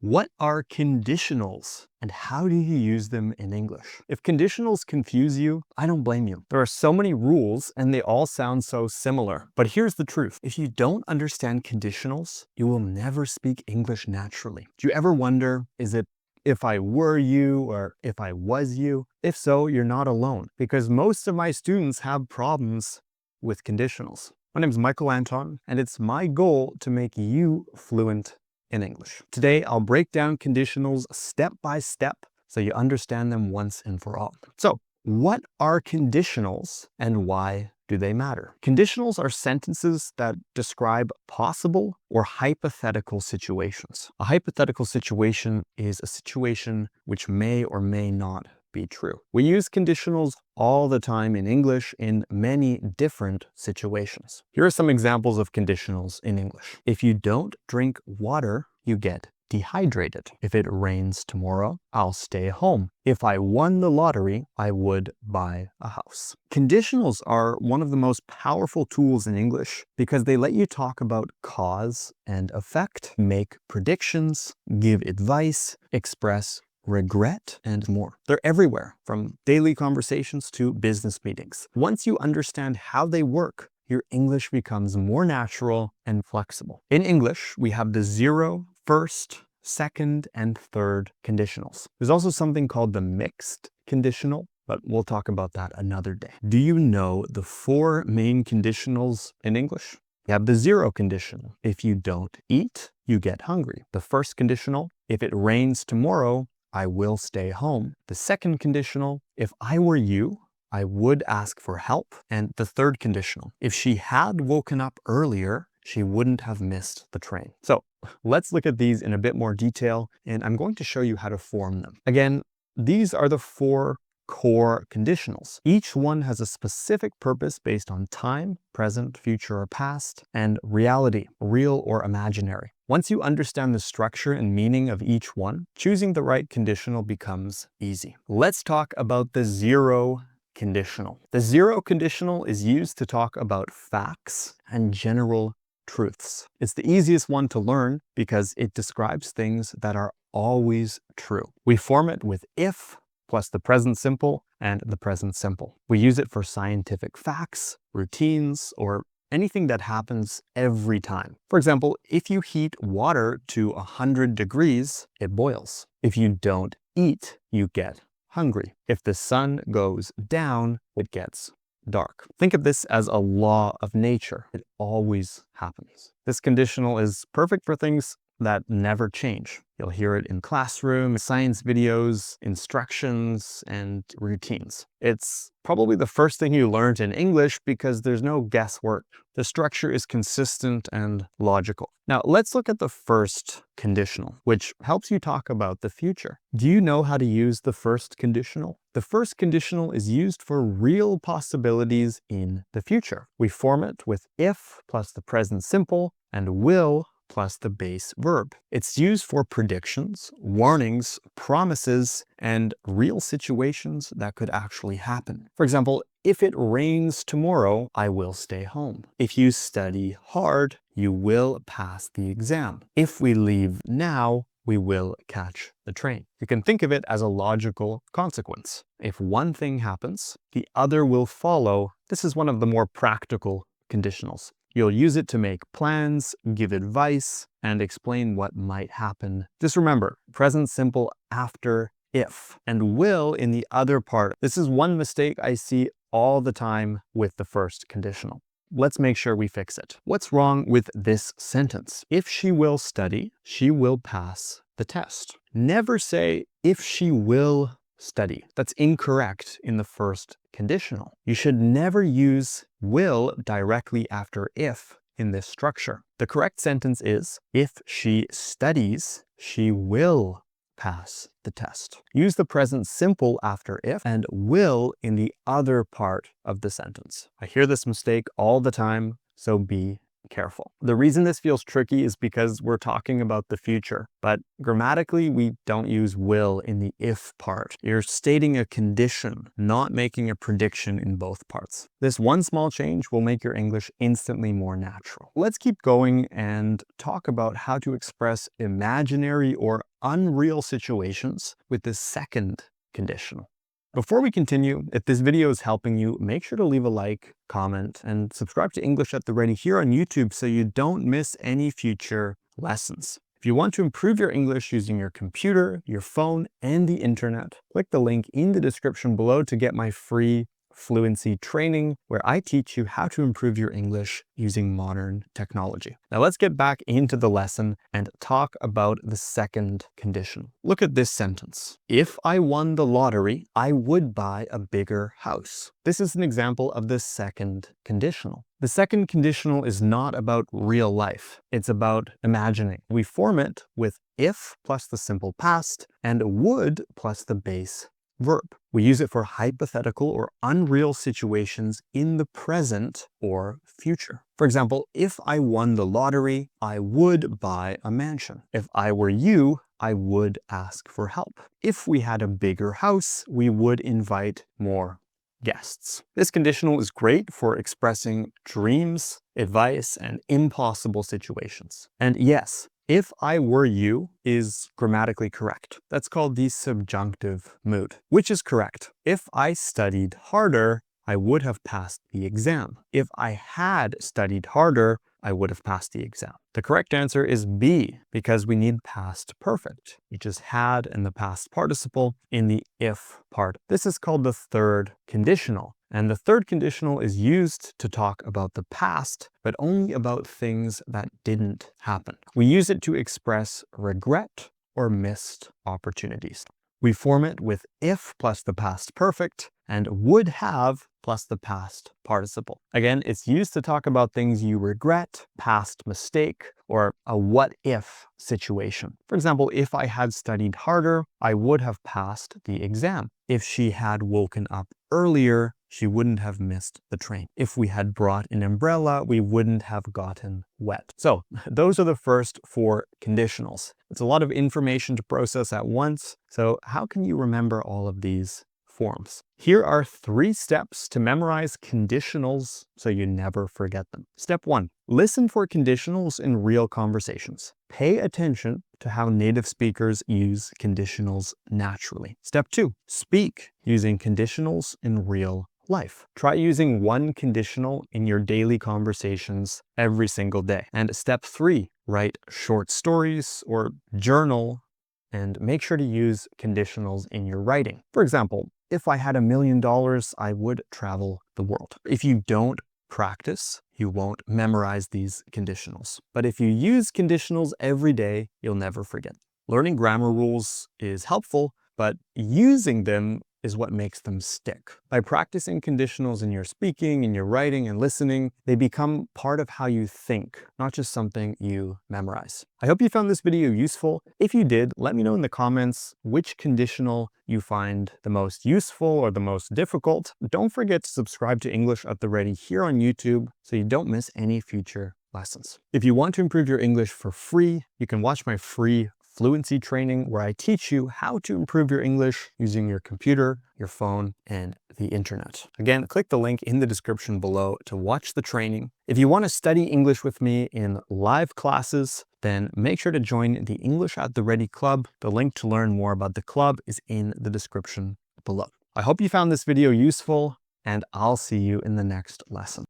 What are conditionals and how do you use them in English? If conditionals confuse you, I don't blame you. There are so many rules and they all sound so similar. But here's the truth. If you don't understand conditionals, you will never speak English naturally. Do you ever wonder, is it if I were you or if I was you? If so, you're not alone because most of my students have problems with conditionals. My name is Michael Anton and it's my goal to make you fluent in English. Today, I'll break down conditionals step by step so you understand them once and for all. So, what are conditionals and why do they matter? Conditionals are sentences that describe possible or hypothetical situations. A hypothetical situation is a situation which may or may not be true. We use conditionals all the time in English in many different situations. Here are some examples of conditionals in English. If you don't drink water, you get dehydrated. If it rains tomorrow, I'll stay home. If I won the lottery, I would buy a house. Conditionals are one of the most powerful tools in English because they let you talk about cause and effect, make predictions, give advice, express regret, and more. They're everywhere, from daily conversations to business meetings. Once you understand how they work, your English becomes more natural and flexible. In English, we have the 0, first, second, and third conditionals. There's also something called the mixed conditional, but we'll talk about that another day. Do you know the 4 main conditionals in English? You have the 0 conditional. If you don't eat, you get hungry. The first conditional, if it rains tomorrow, I will stay home. The second conditional, if I were you, I would ask for help. And the third conditional, if she had woken up earlier, she wouldn't have missed the train. So let's look at these in a bit more detail, and I'm going to show you how to form them. Again, these are the 4 core conditionals. Each one has a specific purpose based on time, present, future, or past, and reality, real or imaginary. Once you understand the structure and meaning of each one, choosing the right conditional becomes easy. Let's talk about the 0 conditional. The 0 conditional is used to talk about facts and general truths. It's the easiest one to learn because it describes things that are always true. We form it with if plus the present simple and the present simple. We use it for scientific facts, routines, or anything that happens every time. For example, if you heat water to 100 degrees, it boils. If you don't eat, you get hungry. If the sun goes down, it gets dark. Think of this as a law of nature. It always happens. This conditional is perfect for things that never change. You'll hear it in classroom, science videos, instructions, and routines. It's probably the first thing you learned in English because there's no guesswork. The structure is consistent and logical. Now, let's look at the first conditional, which helps you talk about the future. Do you know how to use the first conditional? The first conditional is used for real possibilities in the future. We form it with if plus the present simple and will plus the base verb. It's used for predictions, warnings, promises, and real situations that could actually happen. For example, if it rains tomorrow, I will stay home. If you study hard, you will pass the exam. If we leave now, we will catch the train. You can think of it as a logical consequence. If one thing happens, the other will follow. This is one of the more practical conditionals. You'll use it to make plans, give advice, and explain what might happen. Just remember, present simple after if, and will in the other part. This is one mistake I see all the time with the first conditional. Let's make sure we fix it. What's wrong with this sentence? If she will study, she will pass the test. Never say, if she will study. That's incorrect in the first conditional. You should never use will directly after if in this structure. The correct sentence is, if she studies, she will pass the test. Use the present simple after if and will in the other part of the sentence. I hear this mistake all the time, so be careful. The reason this feels tricky is because we're talking about the future, but grammatically we don't use will in the if part. You're stating a condition, not making a prediction in both parts. This one small change will make your English instantly more natural. Let's keep going and talk about how to express imaginary or unreal situations with the second conditional. Before we continue, if this video is helping you, make sure to leave a like, comment, and subscribe to English at the Ready here on YouTube so you don't miss any future lessons. If you want to improve your English using your computer, your phone, and the internet, click the link in the description below to get my free fluency training where I teach you how to improve your English using modern technology. Now let's get back into the lesson and talk about the second condition. Look at this sentence. If I won the lottery, I would buy a bigger house. This is an example of the second conditional. The second conditional is not about real life. It's about imagining. We form it with if plus the simple past and would plus the base verb. We use it for hypothetical or unreal situations in the present or future. For example, if I won the lottery, I would buy a mansion. If I were you, I would ask for help. If we had a bigger house, we would invite more guests. This conditional is great for expressing dreams, advice, and impossible situations. And yes, if I were you is grammatically correct. That's called the subjunctive mood, which is correct. If I studied harder, I would have passed the exam. If I had studied harder, I would have passed the exam. The correct answer is B, because we need past perfect. You just had in the past participle in the if part. This is called the third conditional. And the third conditional is used to talk about the past, but only about things that didn't happen. We use it to express regret or missed opportunities. We form it with if plus the past perfect and would have plus the past participle. Again, it's used to talk about things you regret, past mistake, or a what if situation. For example, if I had studied harder, I would have passed the exam. If she had woken up earlier, she wouldn't have missed the train. If we had brought an umbrella, we wouldn't have gotten wet. So those are the first four conditionals. It's a lot of information to process at once. So how can you remember all of these forms? Here are 3 steps to memorize conditionals so you never forget them. Step 1, listen for conditionals in real conversations. Pay attention to how native speakers use conditionals naturally. Step 2, speak using conditionals in real life. Try using one conditional in your daily conversations every single day. And step 3, write short stories or journal and make sure to use conditionals in your writing. For example, if I had $1 million, I would travel the world. If you don't practice, you won't memorize these conditionals. But if you use conditionals every day, you'll never forget. Learning grammar rules is helpful, but using them is what makes them stick. By practicing conditionals in your speaking, in your writing, and listening, they become part of how you think, not just something you memorize. I hope you found this video useful. If you did, let me know in the comments which conditional you find the most useful or the most difficult. Don't forget to subscribe to English at the Ready here on YouTube so you don't miss any future lessons. If you want to improve your English for free, you can watch my free fluency training where I teach you how to improve your English using your computer, your phone, and the internet. Again, click the link in the description below to watch the training. If you want to study English with me in live classes, then make sure to join the English at the Ready Club. The link to learn more about the club is in the description below. I hope you found this video useful, and I'll see you in the next lesson.